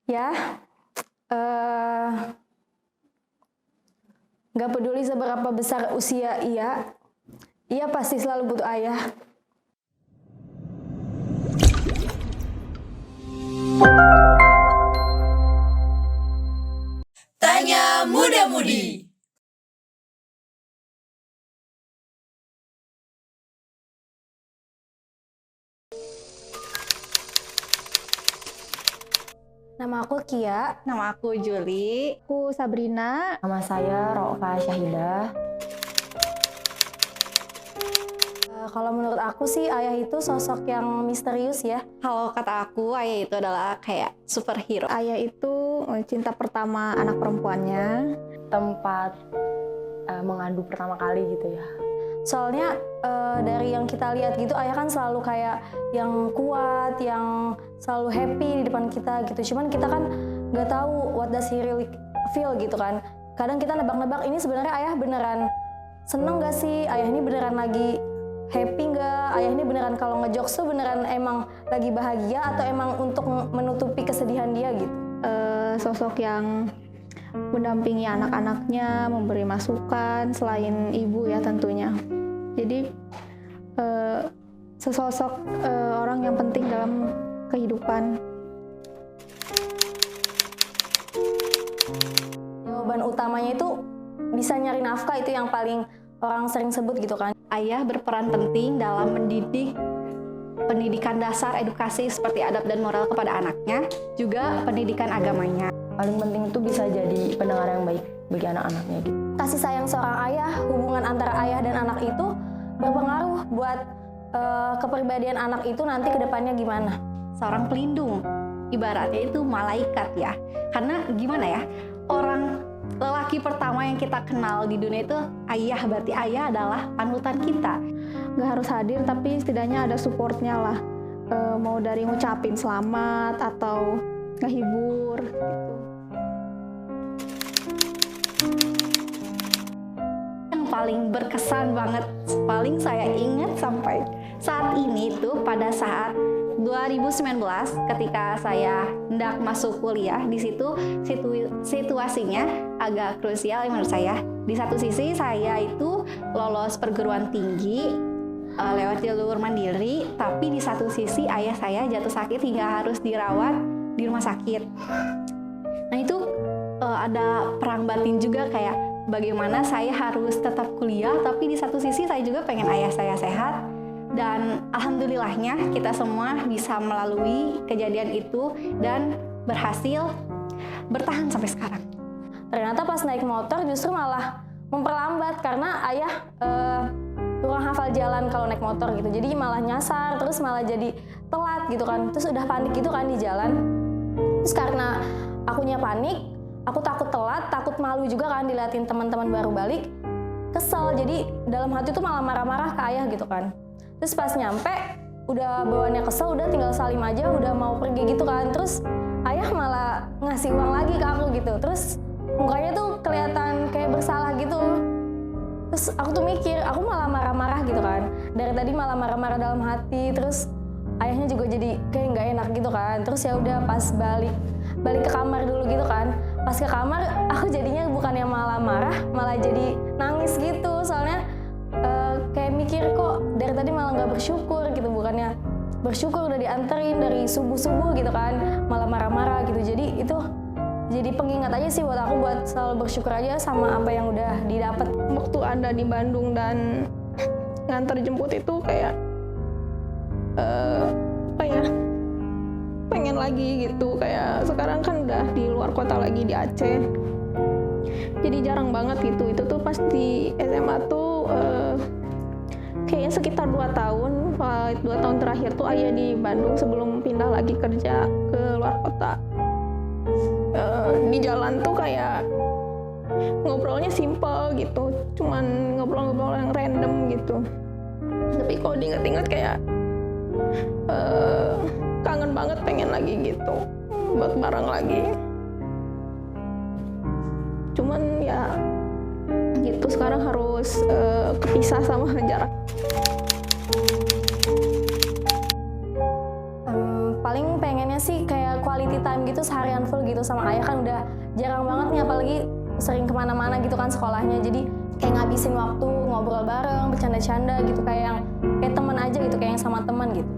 Ya, eh, nggak peduli seberapa besar usia ia pasti selalu butuh ayah. Tanya Muda-Mudi. Nama aku Kia. Nama aku Juli. Aku Sabrina. Nama saya Rofa Syahidah. Kalau menurut aku sih ayah itu sosok yang misterius ya. Kalau kata aku, ayah itu adalah kayak superhero. Ayah itu cinta pertama anak perempuannya. Tempat mengadu pertama kali gitu ya. Soalnya dari yang kita lihat gitu, ayah kan selalu kayak yang kuat, yang selalu happy di depan kita gitu. Cuman kita kan nggak tahu what does he really feel gitu kan. Kadang kita nebak-nebak ini sebenarnya ayah beneran seneng nggak sih? Ayah ini beneran lagi happy nggak? Ayah ini beneran kalau ngejokes tuh beneran emang lagi bahagia atau emang untuk menutupi kesedihan dia gitu? Sosok yang mendampingi anak-anaknya, memberi masukan selain ibu ya tentunya. Jadi sesosok orang yang penting dalam kehidupan. Jawaban utamanya itu bisa nyari nafkah, itu yang paling orang sering sebut gitu kan. Ayah berperan penting dalam mendidik pendidikan dasar edukasi seperti adab dan moral kepada anaknya, juga pendidikan agamanya. Paling penting itu bisa jadi pendengar yang baik bagi anak-anaknya gitu. Kasih sayang seorang ayah, hubungan antara ayah dan anak itu berpengaruh buat kepribadian anak itu nanti ke depannya gimana. Seorang pelindung, ibaratnya itu malaikat ya. Karena gimana ya, orang lelaki pertama yang kita kenal di dunia itu ayah, berarti ayah adalah panutan kita. Nggak harus hadir, tapi setidaknya ada supportnya lah. Mau dari ngucapin selamat atau ngehibur gitu. Yang paling berkesan banget, paling saya ingat sampai saat ini tuh pada saat 2019 ketika saya hendak masuk kuliah, di situ situasinya agak krusial menurut saya. Di satu sisi saya itu lolos perguruan tinggi lewat jalur mandiri, tapi di satu sisi ayah saya jatuh sakit hingga harus dirawat di rumah sakit. Nah itu ada perang batin juga, kayak bagaimana saya harus tetap kuliah, tapi di satu sisi saya juga pengen ayah saya sehat. Dan alhamdulillahnya kita semua bisa melalui kejadian itu dan berhasil bertahan sampai sekarang. Ternyata pas naik motor justru malah memperlambat karena ayah kurang hafal jalan kalau naik motor gitu. Jadi malah nyasar, terus malah jadi telat gitu kan. Terus udah panik gitu kan di jalan. Terus karena akunya panik, aku takut telat, takut malu juga kan diliatin teman-teman baru balik. Kesel, jadi dalam hati tuh malah marah-marah ke ayah gitu kan. Terus pas nyampe, udah bawaannya kesel, udah tinggal salim aja, udah mau pergi gitu kan. Terus ayah malah ngasih uang lagi ke aku gitu. Terus mukanya tuh kelihatan kayak bersalah gitu. Terus aku tuh mikir, aku malah marah-marah gitu kan. Dari tadi malah marah-marah dalam hati. Terus ayahnya juga jadi kayak nggak enak gitu kan. Terus ya udah pas balik ke kamar dulu gitu kan. Pas ke kamar, aku jadinya bukannya malah marah, malah jadi nangis gitu. Soalnya kayak mikir kok dari tadi malah nggak bersyukur gitu, bukannya bersyukur udah dianterin dari subuh-subuh gitu kan, malah marah-marah gitu. Jadi itu jadi pengingat aja sih buat aku buat selalu bersyukur aja sama apa yang udah didapat. Waktu Anda di Bandung dan nganter jemput itu kayak apa ya, pengen lagi gitu. Kayak sekarang kan udah di luar kota lagi di Aceh, jadi jarang banget gitu. Itu tuh pas di SMA tuh kayaknya sekitar 2 tahun. 2 tahun terakhir tuh ayah di Bandung sebelum pindah lagi kerja ke luar kota. Di jalan tuh kayak ngobrolnya simple gitu, cuman ngobrol-ngobrol yang random gitu. Tapi kalau diinget-inget kayak kangen banget, pengen lagi gitu buat bareng lagi. Cuman ya gitu, sekarang harus kepisah sama jarak. Paling pengennya sih kayak quality quality time gitu seharian full gitu sama ayah, kan udah jarang banget nih, apalagi sering kemana-mana gitu kan sekolahnya. Jadi kayak ngabisin waktu ngobrol bareng, bercanda-canda gitu, kayak teman aja gitu, kayak yang sama teman gitu.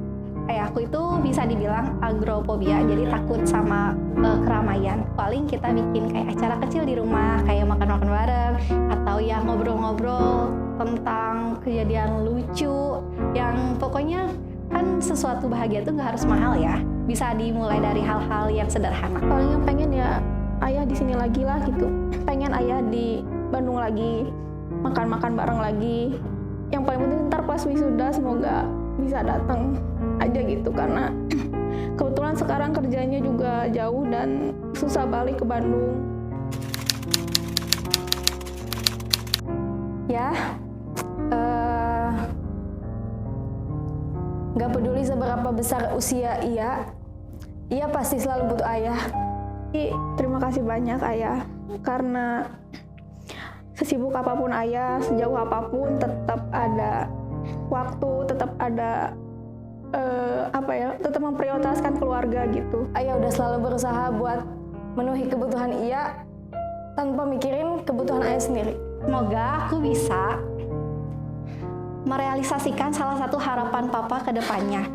Ayahku itu bisa dibilang agrophobia, jadi takut sama keramaian. Paling kita bikin kayak acara kecil di rumah, kayak makan-makan bareng, atau ya ngobrol-ngobrol tentang kejadian lucu, yang pokoknya kan sesuatu bahagia itu nggak harus mahal ya. Bisa dimulai dari hal-hal yang sederhana. Paling yang pengen ya ayah di sini lagi lah gitu. Pengen ayah di Bandung lagi, makan-makan bareng lagi. Yang paling penting ntar pas wisuda semoga bisa datang aja gitu, karena kebetulan sekarang kerjanya juga jauh dan susah balik ke Bandung. Ya, nggak peduli seberapa besar usia ia pasti selalu butuh ayah. Jadi, terima kasih banyak ayah, karena sesibuk apapun ayah, sejauh apapun tetap ada waktu, tetap ada tetap memprioritaskan keluarga gitu. Ayah udah selalu berusaha buat memenuhi kebutuhan ia tanpa mikirin kebutuhan ayah sendiri. Semoga aku bisa merealisasikan salah satu harapan papa ke depannya.